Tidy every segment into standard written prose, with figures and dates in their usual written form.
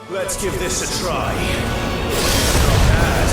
Let's give this a try. Not bad.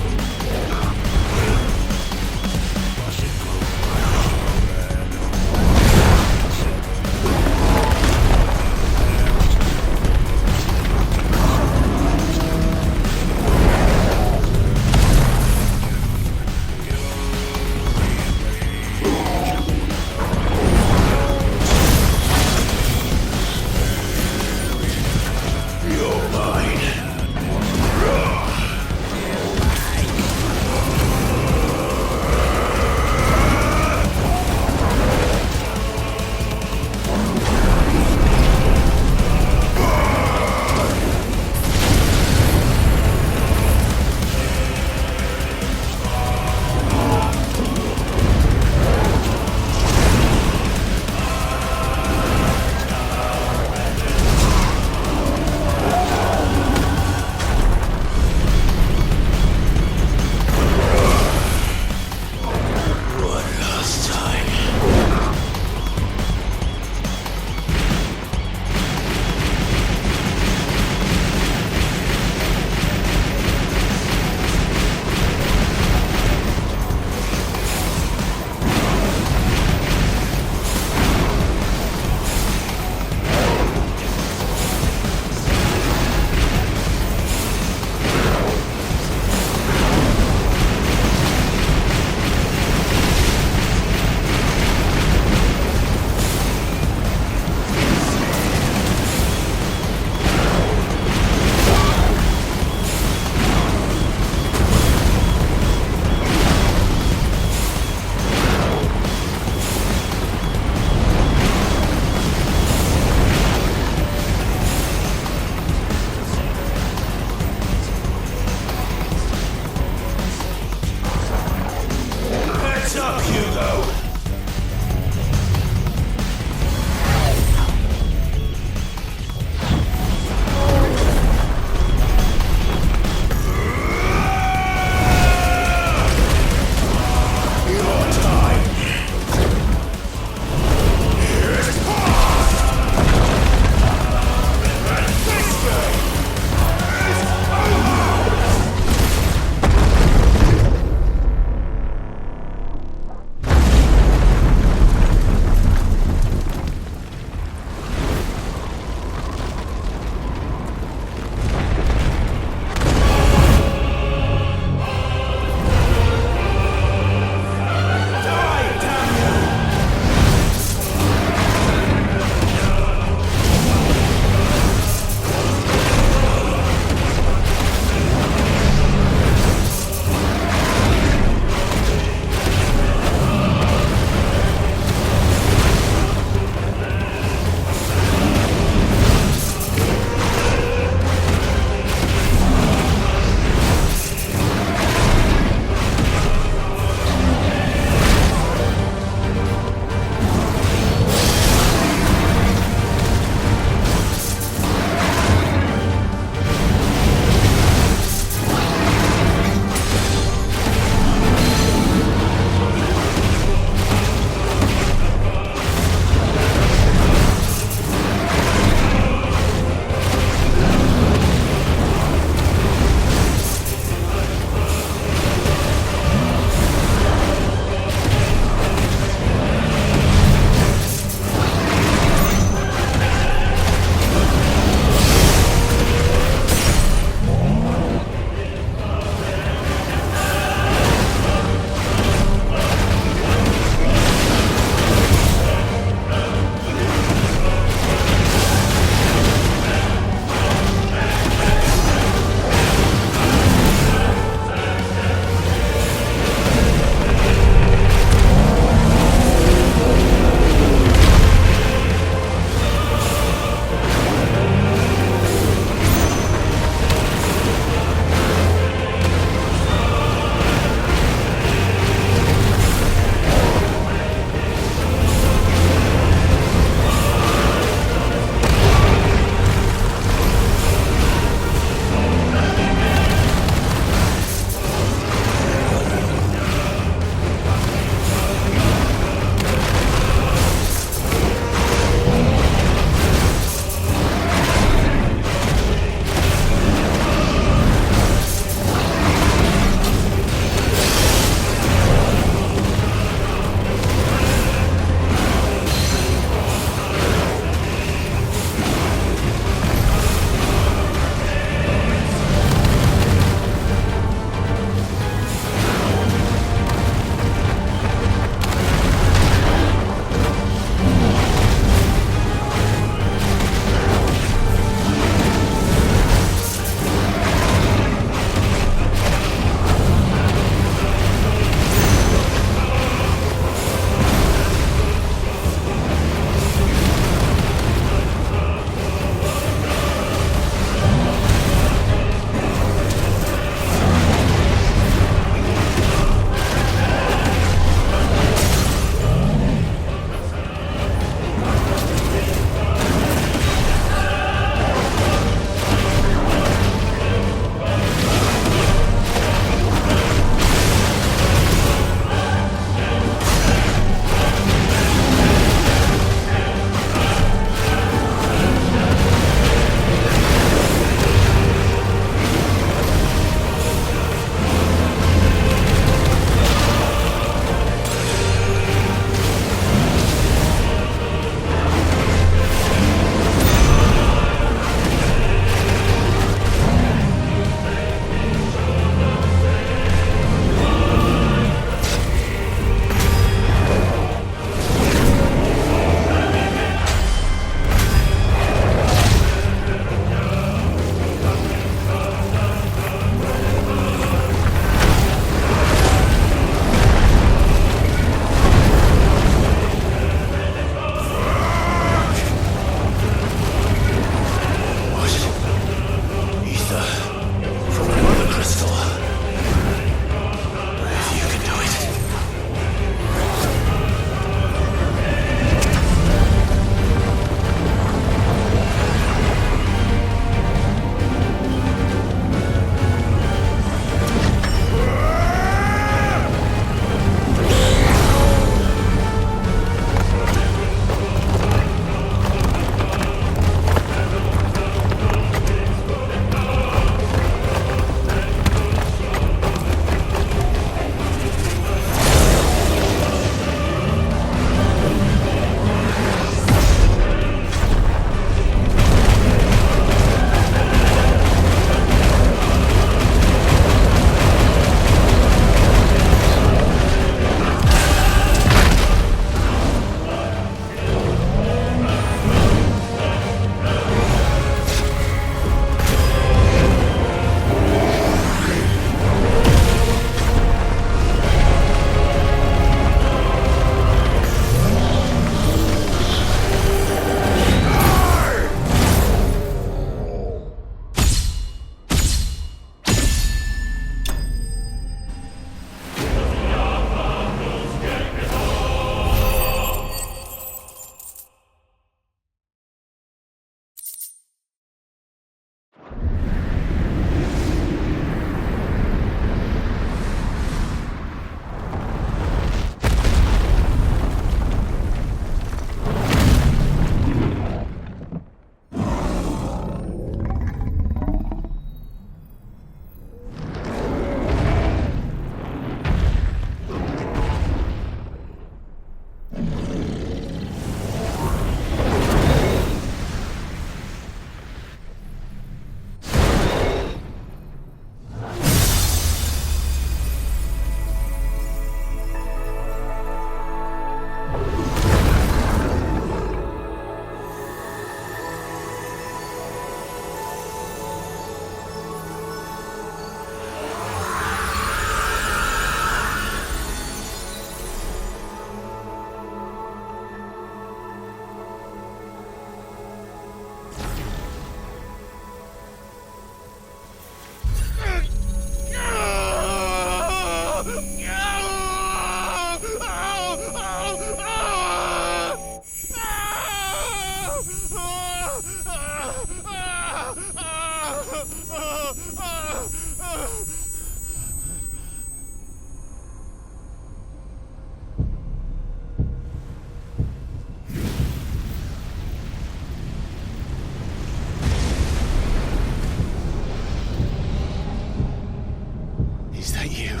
Is that you,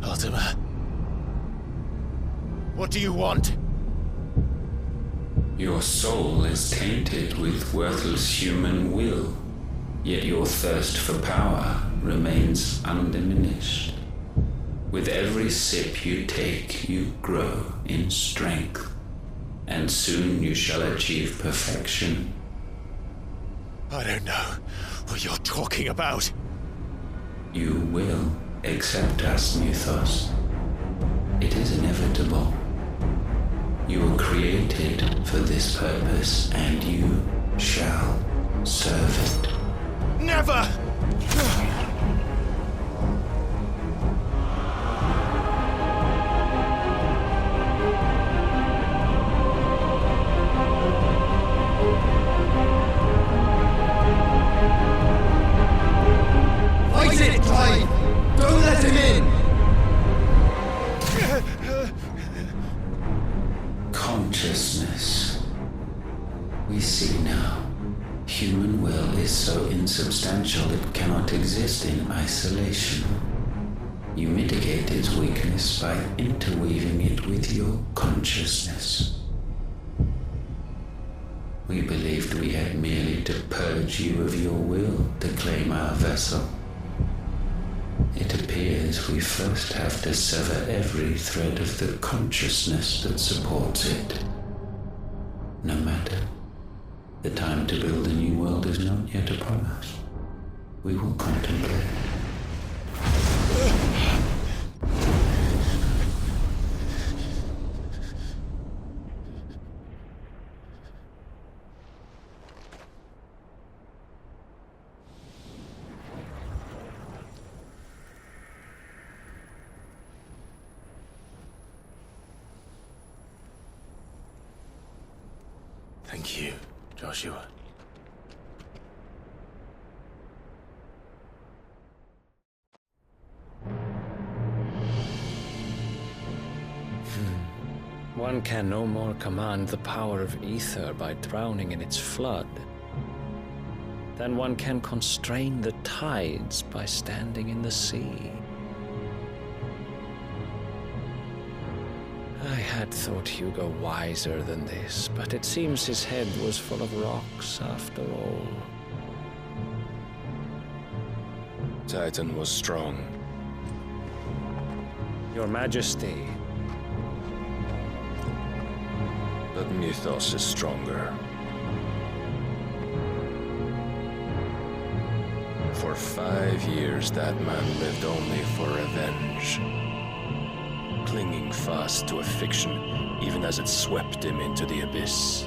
Ultima? What do you want? Your soul is tainted with worthless human will, yet your thirst for power remains undiminished. With every sip you take, you grow in strength, and soon you shall achieve perfection. I don't know what you're talking about. You will accept us, Mythos. It is inevitable. You were created for this purpose, and you shall serve it. Never! Fight it, Clive! Don't let him in! Consciousness. We see now. Human will is so insubstantial it cannot exist in isolation. You mitigate its weakness by interweaving it with your consciousness. We believed we had merely to purge you of your will to claim our vessel. It appears we first have to sever every thread of the consciousness that supports it. No matter. The time to build a new world is not yet upon us. We will contemplate. Thank you, Joshua. One can no more command the power of ether by drowning in its flood than one can constrain the tides by standing in the sea. I had thought Hugo wiser than this, but it seems his head was full of rocks after all. Titan was strong. Your Majesty. But Mythos is stronger. For 5 years, that man lived only for revenge. Clinging fast to a fiction, even as it swept him into the abyss.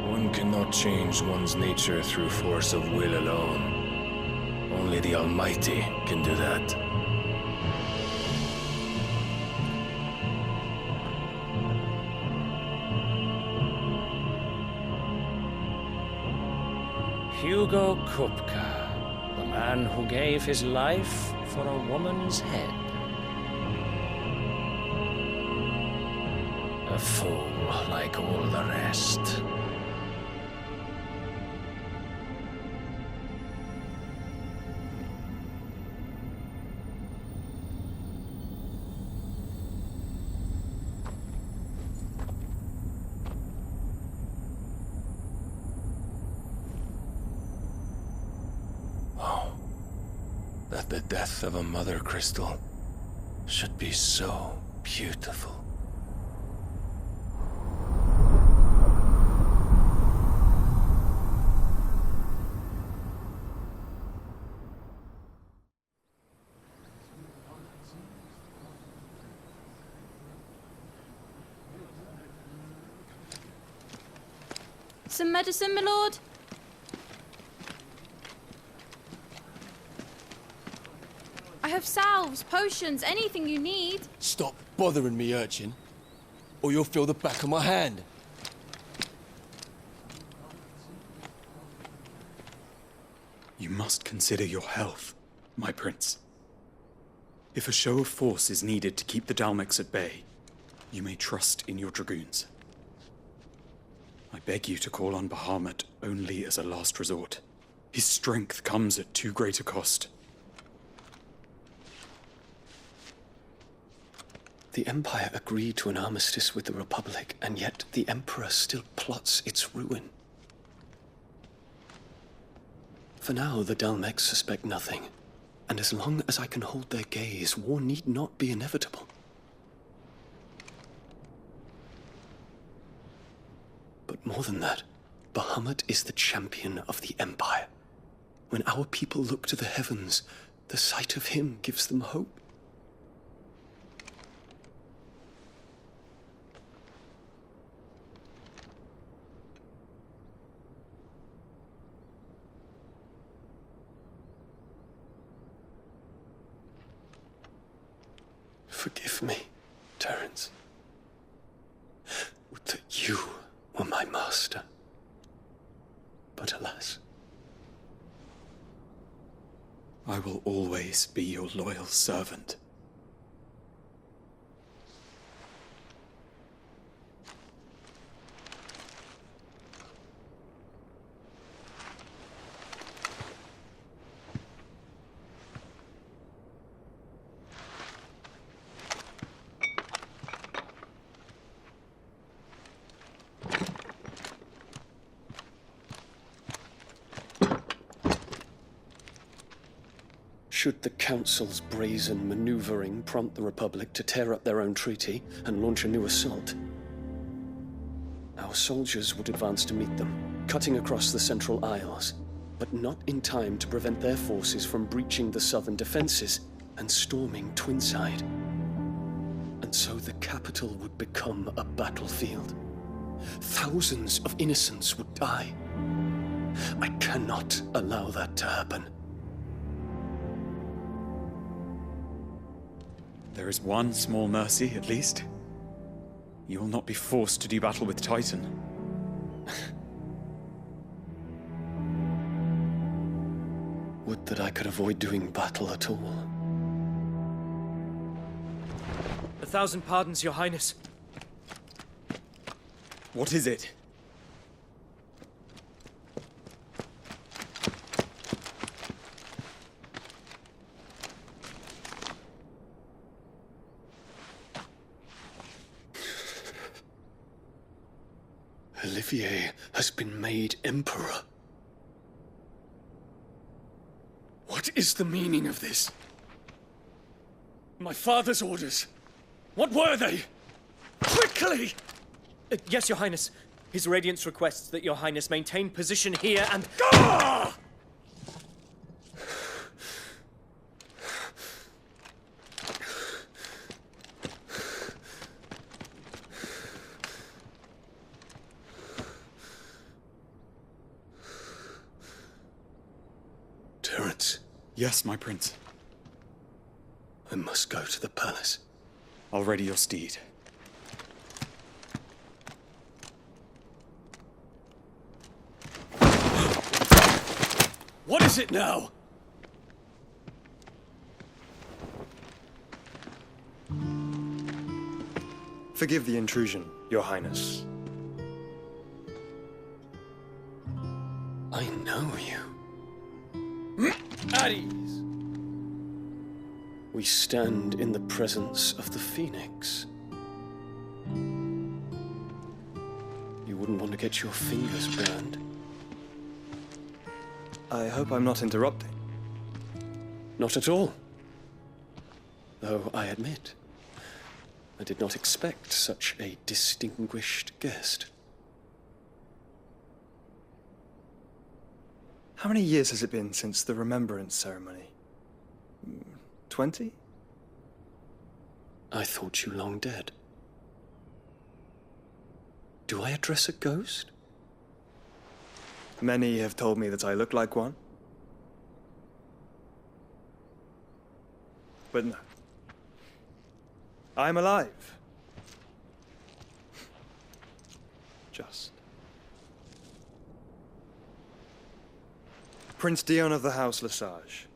One cannot change one's nature through force of will alone. Only the Almighty can do that. Hugo Kupka, the man who gave his life for a woman's head. A fool like all the rest. That the death of a mother crystal should be so beautiful. Some medicine, my lord? I have salves, potions, anything you need. Stop bothering me, urchin, or you'll feel the back of my hand. You must consider your health, my prince. If a show of force is needed to keep the Dalmex at bay, you may trust in your dragoons. I beg you to call on Bahamut only as a last resort. His strength comes at too great a cost. The Empire agreed to an armistice with the Republic, and yet the Emperor still plots its ruin. For now, the Dalmex suspect nothing, and as long as I can hold their gaze, war need not be inevitable. But more than that, Bahamut is the champion of the Empire. When our people look to the heavens, the sight of him gives them hope. Forgive me, Terence. Would that you were my master. But alas. I will always be your loyal servant. Should the Council's brazen maneuvering prompt the Republic to tear up their own treaty and launch a new assault, our soldiers would advance to meet them, cutting across the Central Isles, but not in time to prevent their forces from breaching the southern defenses and storming Twinside. And so the capital would become a battlefield. Thousands of innocents would die. I cannot allow that to happen. There is one small mercy, at least. You will not be forced to do battle with Titan. Would that I could avoid doing battle at all. 1,000 pardons, Your Highness. What is it? Olivier has been made Emperor. What is the meaning of this? My father's orders. What were they? Quickly! Yes, Your Highness. His Radiance requests that Your Highness maintain position here and... Ah! Terence. Yes, my prince. I must go to the palace. I'll ready your steed. What is it now? Forgive the intrusion, Your Highness. I know you. At ease. We stand in the presence of the Phoenix. You wouldn't want to get your fingers burned. I hope I'm not interrupting. Not at all. Though I admit, I did not expect such a distinguished guest. How many years has it been since the Remembrance ceremony? 20? I thought you long dead. Do I address a ghost? Many have told me that I look like one. But no. I'm alive. Just. Prince Dion of the House Lesage,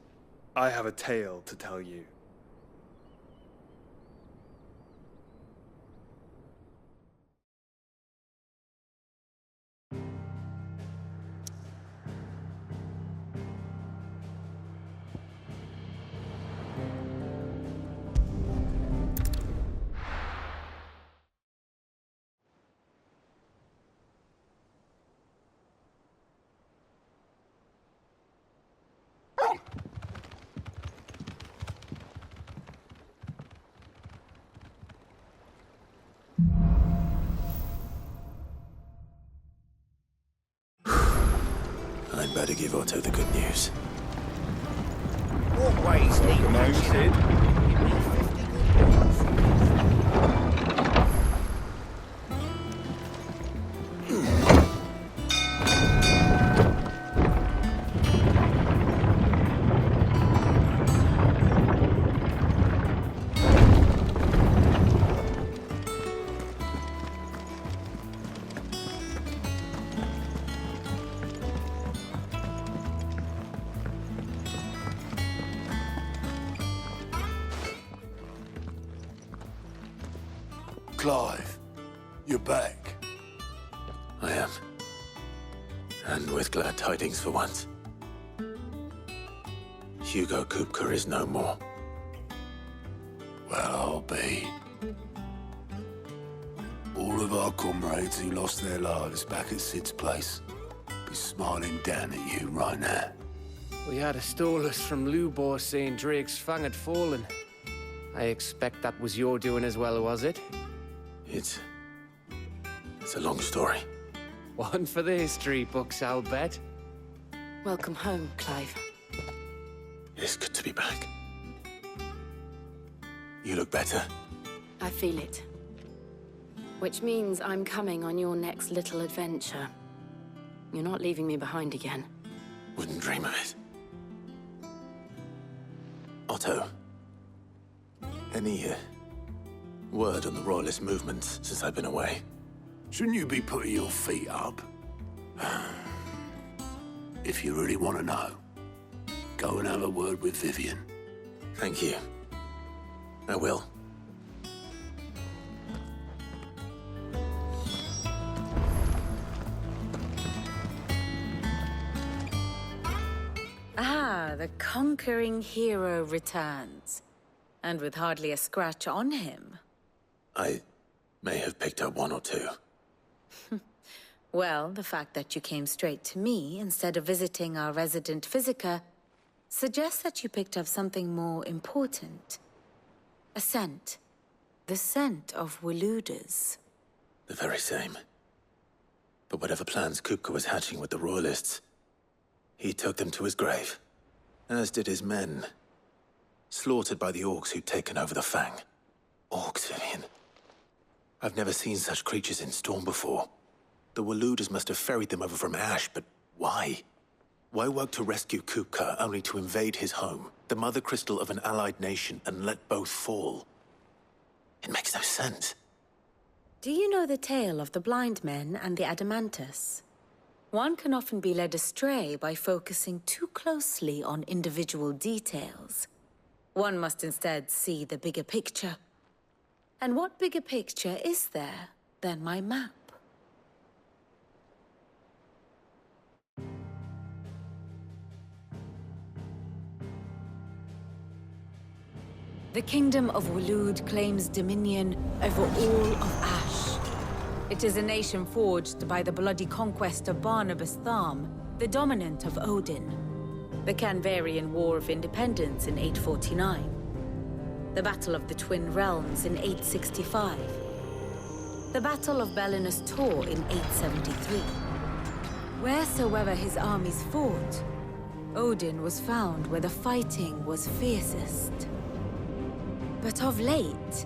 I have a tale to tell you. better give Otto the good news. What ways need Welcome home, Sid. Clive, you're back. I am. And with glad tidings for once. Hugo Kupka is no more. Well, I'll be. All of our comrades who lost their lives back at Sid's place be smiling down at you right now. We had a stolus from Lubor saying Drake's fang had fallen. I expect that was your doing as well, was it? It's a long story. One for the history books, I'll bet. Welcome home, Clive. It's good to be back. You look better. I feel it. Which means I'm coming on your next little adventure. You're not leaving me behind again. Wouldn't dream of it. Otto. Any word on the Royalist movements since I've been away? Shouldn't you be putting your feet up? If you really want to know, go and have a word with Vivian. Thank you. I will. Ah, the conquering hero returns. And with hardly a scratch on him. I may have picked up one or two. Well, the fact that you came straight to me instead of visiting our resident physiker suggests that you picked up something more important. A scent. The scent of Waludas. The very same. But whatever plans Kupka was hatching with the Royalists, he took them to his grave. As did his men. Slaughtered by the orcs who'd taken over the Fang. Orcs, Vivian. I've never seen such creatures in Storm before. The Waludas must have ferried them over from Ash, but why? Why work to rescue Kupka only to invade his home, the mother crystal of an allied nation, and let both fall? It makes no sense. Do you know the tale of the blind men and the Adamantus? One can often be led astray by focusing too closely on individual details. One must instead see the bigger picture. And what bigger picture is there than my map? The Kingdom of Waloed claims dominion over all of Ash. It is a nation forged by the bloody conquest of Barnabas Tharm, the dominant of Odin. The Canvarian War of Independence in 849. The Battle of the Twin Realms in 865. The Battle of Belinus Tor in 873. Wheresoever his armies fought, Odin was found where the fighting was fiercest. But of late,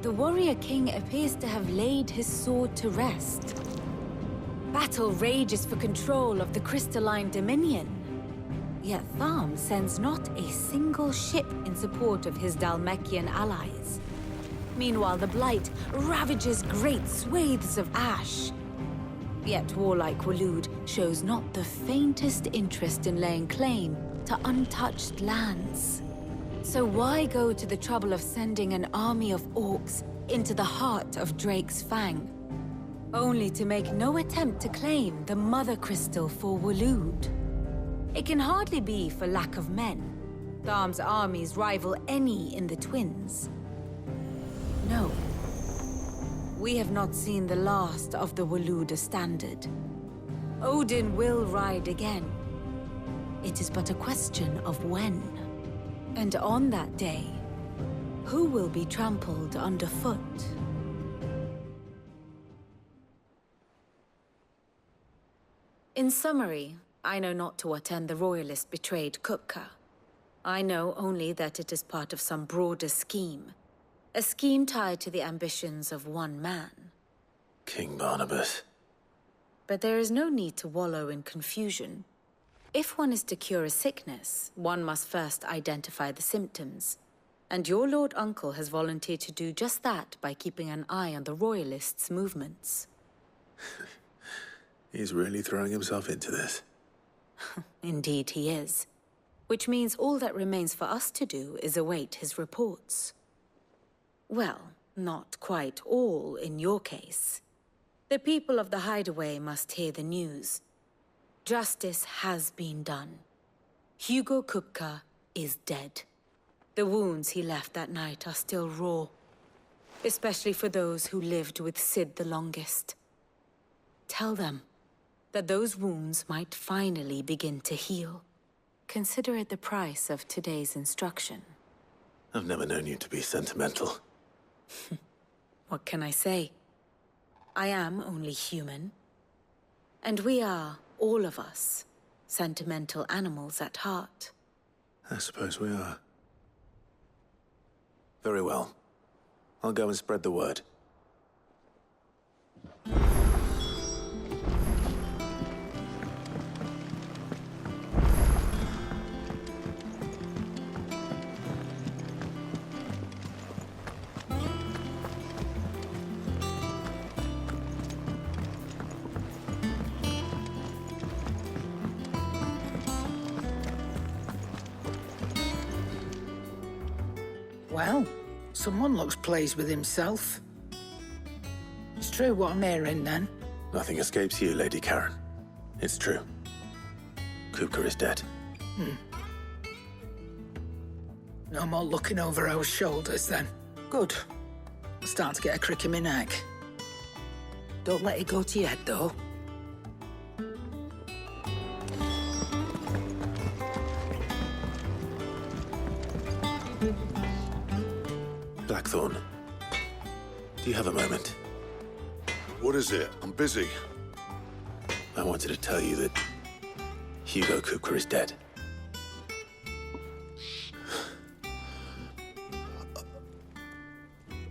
the warrior king appears to have laid his sword to rest. Battle rages for control of the crystalline dominion. Yet Tharm sends not a single ship in support of his Dhalmekian allies. Meanwhile, the Blight ravages great swathes of Ash. Yet warlike Waloed shows not the faintest interest in laying claim to untouched lands. So why go to the trouble of sending an army of orcs into the heart of Drake's Fang, only to make no attempt to claim the Mother Crystal for Waloed? It can hardly be for lack of men. Tharm's armies rival any in the Twins. No. We have not seen the last of the Waluda standard. Odin will ride again. It is but a question of when. And on that day, who will be trampled underfoot? In summary, I know not to what end the Royalist betrayed Kupka. I know only that it is part of some broader scheme. A scheme tied to the ambitions of one man. King Barnabas. But there is no need to wallow in confusion. If one is to cure a sickness, one must first identify the symptoms. And your Lord Uncle has volunteered to do just that by keeping an eye on the Royalists' movements. He's really throwing himself into this. Indeed he is. Which means all that remains for us to do is await his reports. Well, not quite all in your case. The people of the Hideaway must hear the news. Justice has been done. Hugo Kupka is dead. The wounds he left that night are still raw, especially for those who lived with Sid the longest. Tell them that those wounds might finally begin to heal. Consider it the price of today's instruction. I've never known you to be sentimental. What can I say? I am only human. And we are, all of us, sentimental animals at heart. I suppose we are. Very well. I'll go and spread the word. Well, someone looks pleased with himself. It's true what I'm hearing, then. Nothing escapes you, Lady Karen. It's true. Kupka is dead. No more looking over our shoulders, then. Good. I'm starting to get a crick in my neck. Don't let it go to your head, though. Blackthorn, do you have a moment? What is it? I'm busy. I wanted to tell you that Hugo Kupka is dead.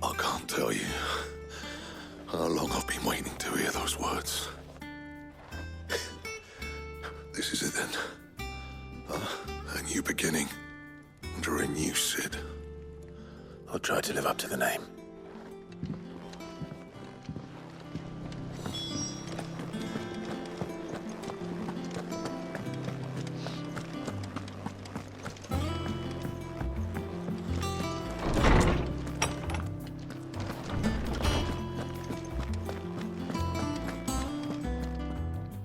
I can't tell you how long I've been waiting to hear those words. This is it then. A new beginning under a new Sid. I'll try to live up to the name.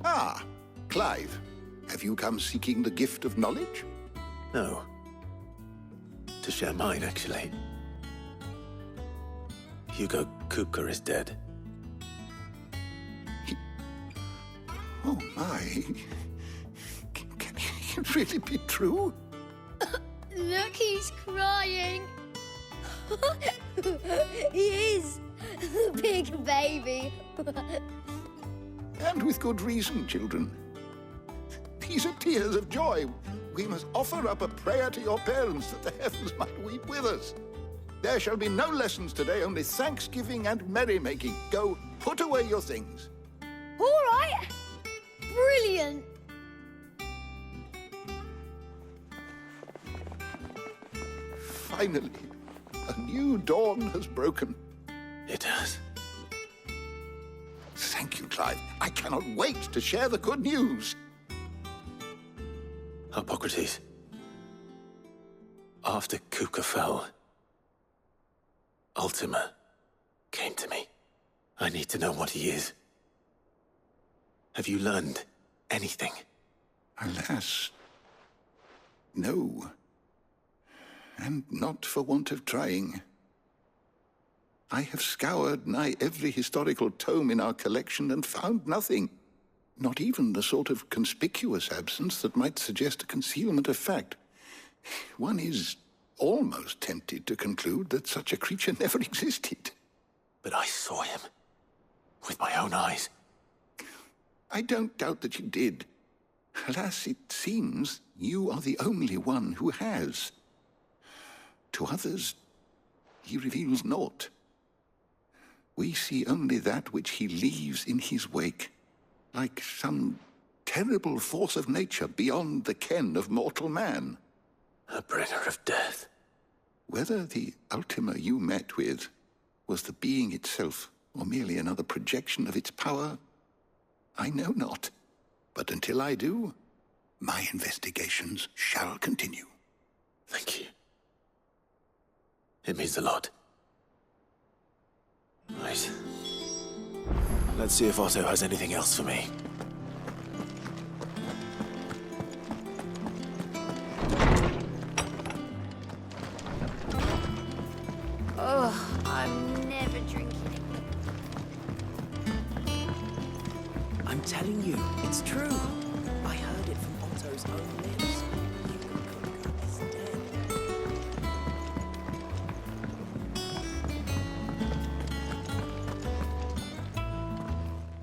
Ah, Clive. Have you come seeking the gift of knowledge? No. To share mine, actually. Hugo Kupka is dead. Oh, my. Can it really be true? Look, he's crying. He is. The big baby. And with good reason, children. These are tears of joy. We must offer up a prayer to your parents that the heavens might weep with us. There shall be no lessons today, only thanksgiving and merrymaking. Go, put away your things. All right. Brilliant. Finally, a new dawn has broken. It has. Thank you, Clive. I cannot wait to share the good news. Hippocrates. After Kupka fell, Ultima came to me. I need to know what he is. Have you learned anything? Alas, no. And not for want of trying. I have scoured nigh every historical tome in our collection and found nothing. Not even the sort of conspicuous absence that might suggest a concealment of fact. One is almost tempted to conclude that such a creature never existed. But I saw him. With my own eyes. I don't doubt that you did. Alas, it seems you are the only one who has. To others, he reveals naught. We see only that which he leaves in his wake, like some terrible force of nature beyond the ken of mortal man. A bringer of death. Whether the Ultima you met with was the being itself, or merely another projection of its power, I know not. But until I do, my investigations shall continue. Thank you. It means a lot. Right. Let's see if Otto has anything else for me. Oh, I'm never drinking I'm telling you, it's true. I heard it from Otto's own lips.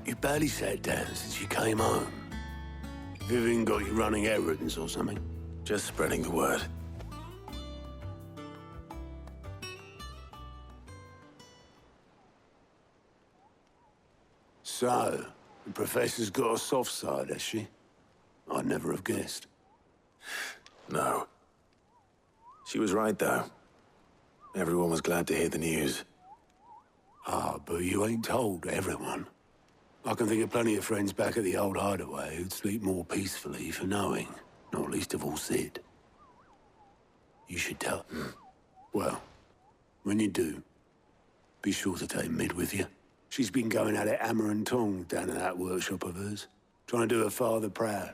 You barely sat down since you came home. Vivian got you running errands or something? Just spreading the word. So, the Professor's got a soft side, has she? I'd never have guessed. No. She was right, though. Everyone was glad to hear the news. Ah, but you ain't told everyone. I can think of plenty of friends back at the old hideaway who'd sleep more peacefully for knowing, not least of all Sid. You should tell them. Well, when you do, be sure to take Mid with you. She's been going at it hammer and tongs down in that workshop of hers, trying to do her father proud.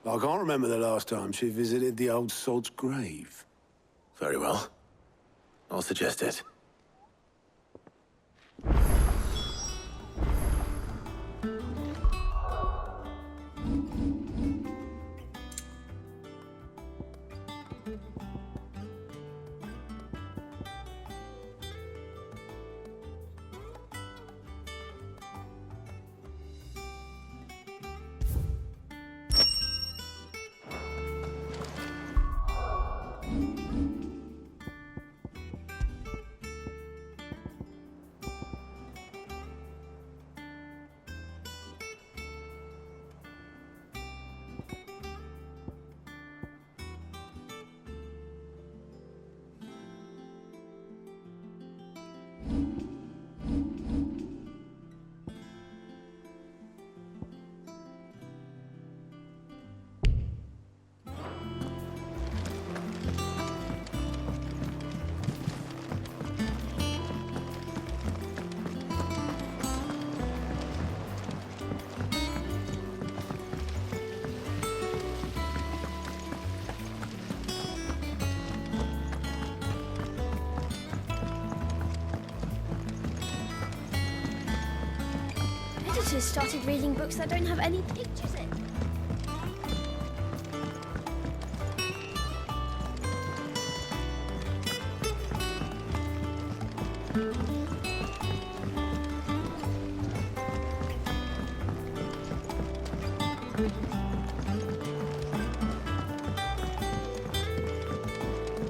I can't remember the last time she visited the old sod's grave. Very well. I'll suggest it. Editors started reading books that don't have any pictures in.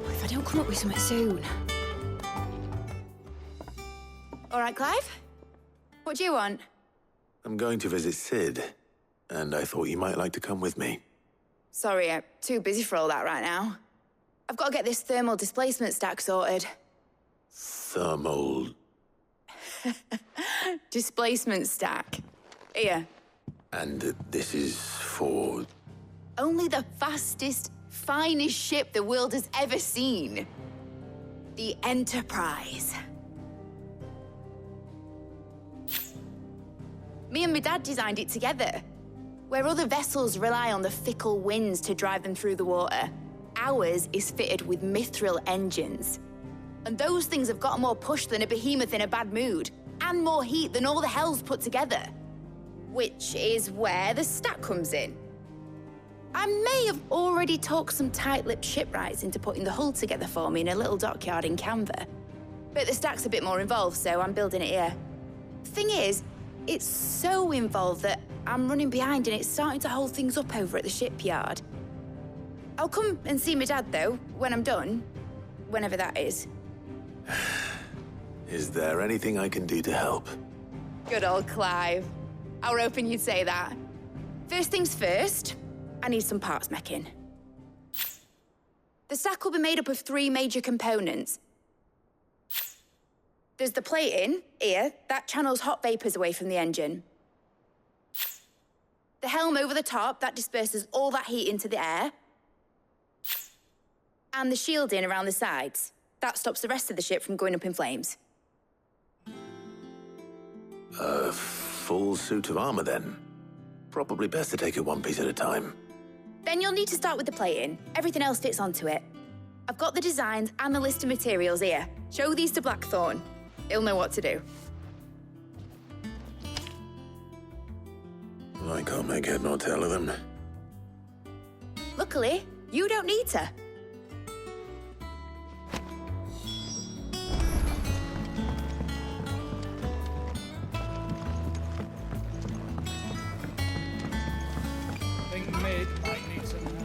If I don't come up with something soon. All right, Clive? What do you want? I'm going to visit Sid, and I thought you might like to come with me. Sorry, I'm too busy for all that right now. I've got to get this thermal displacement stack sorted. Thermal... Displacement stack. Here. And this is for... Only the fastest, finest ship the world has ever seen. The Enterprise. Me and my dad designed it together. Where other vessels rely on the fickle winds to drive them through the water, ours is fitted with mithril engines. And those things have got more push than a behemoth in a bad mood, and more heat than all the hells put together. Which is where the stack comes in. I may have already talked some tight-lipped shipwrights into putting the hull together for me in a little dockyard in Canva. But the stack's a bit more involved, so I'm building it here. Thing is, it's so involved that I'm running behind and it's starting to hold things up over at the shipyard. I'll come and see my dad, though, when I'm done. Whenever that is. Is there anything I can do to help? Good old Clive. I were hoping you'd say that. First things first, I need some parts making. The stack will be made up of 3 major components. There's the plating, here, that channels hot vapors away from the engine. The helm over the top, that disperses all that heat into the air. And the shielding around the sides. That stops the rest of the ship from going up in flames. A full suit of armor, then? Probably best to take it one piece at a time. Then you'll need to start with the plating. Everything else fits onto it. I've got the designs and the list of materials here. Show these to Blackthorn. He'll know what to do. I can't make head nor tail of them. Luckily, you don't need to. Think mid might need some help.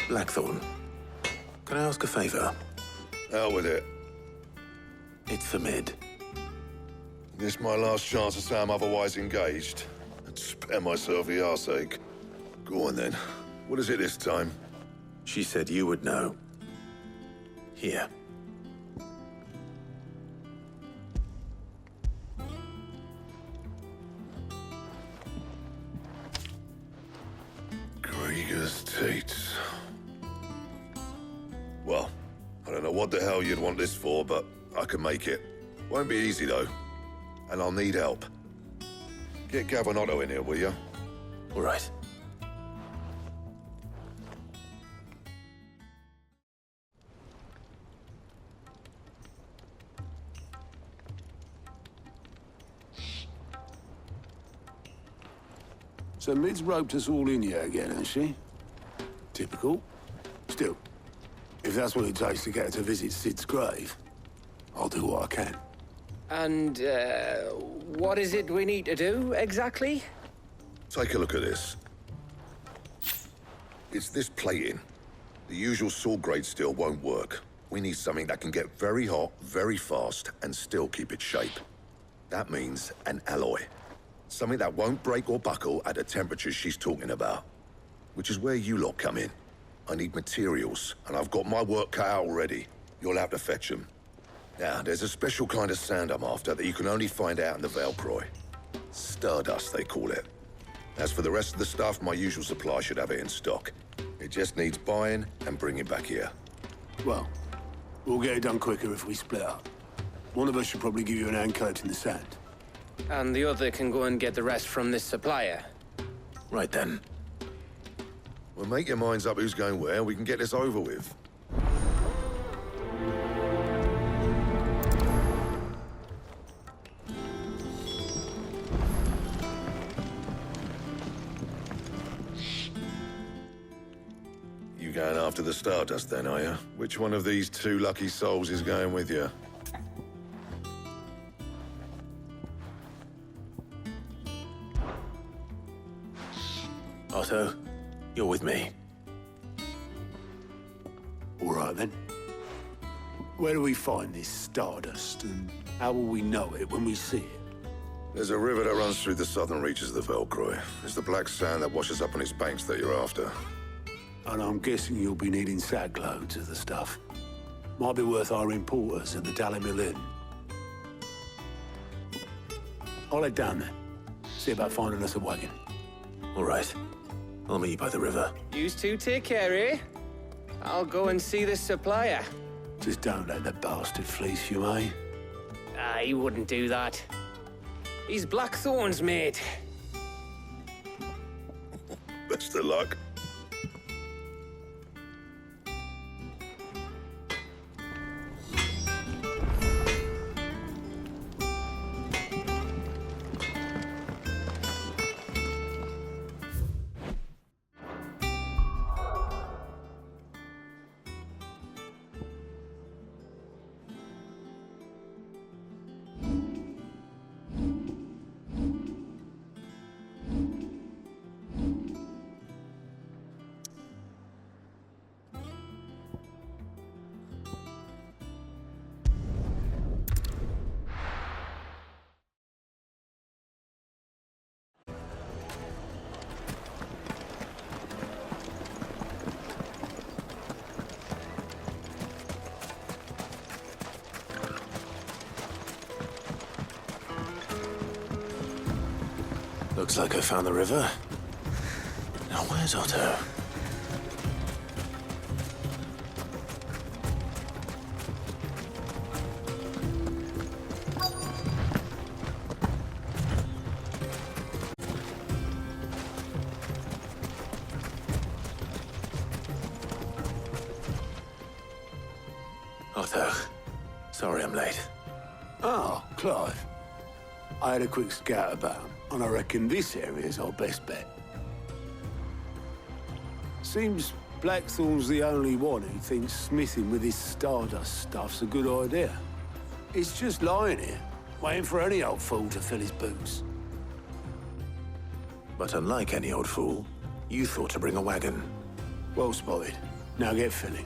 Blackthorn, can I ask a favor? Out with it. It's for Mid. This my last chance to say I'm otherwise engaged. I'd spare myself the arseache. Go on then. What is it this time? She said you would know. Here. Krieger's Tates. Well, I don't know what the hell you'd want this for, but I can make it. Won't be easy, though. And I'll need help. Get Gavin-Otto in here, will you? All right. So Mid's roped us all in here again, has she? Typical. Still, if that's what it takes to get her to visit Sid's grave, I'll do what I can. And, what is it we need to do, exactly? Take a look at this. It's this plating. The usual sword grade steel won't work. We need something that can get very hot, very fast, and still keep its shape. That means an alloy. Something that won't break or buckle at the temperatures she's talking about. Which is where you lot come in. I need materials, and I've got my work cut out already. You'll have to fetch them. Now, there's a special kind of sand I'm after that you can only find out in the Valcroy. Stardust, they call it. As for the rest of the stuff, my usual supply should have it in stock. It just needs buying and bringing back here. Well, we'll get it done quicker if we split up. One of us should probably give you an hand coat in the sand. And the other can go and get the rest from this supplier. Right then. Well, make your minds up who's going where, we can get this over with. You going after the Stardust then, are you? Which one of these 2 lucky souls is going with you? Otto, you're with me. All right, then. Where do we find this Stardust, and how will we know it when we see it? There's a river that runs through the southern reaches of the Valcroy. It's the black sand that washes up on its banks that you're after. And I'm guessing you'll be needing sackloads of the stuff. Might be worth our importers at the Dalimil Inn. I'll head down there. See about finding us a wagon. All right. I'll meet you by the river. You two take care, eh? I'll go and see this supplier. Just don't let the bastard fleece you, eh? He wouldn't do that. He's Blackthorn's mate. Best of luck. Looks like I found the river. Now where's Otto? Otto, sorry I'm late. Oh, Clive. I had a quick scout about, and I reckon this area's our best bet. Seems Blackthorn's the only one who thinks smithing with his Stardust stuff's a good idea. It's just lying here, waiting for any old fool to fill his boots. But unlike any old fool, you thought to bring a wagon. Well spotted. Now get filling.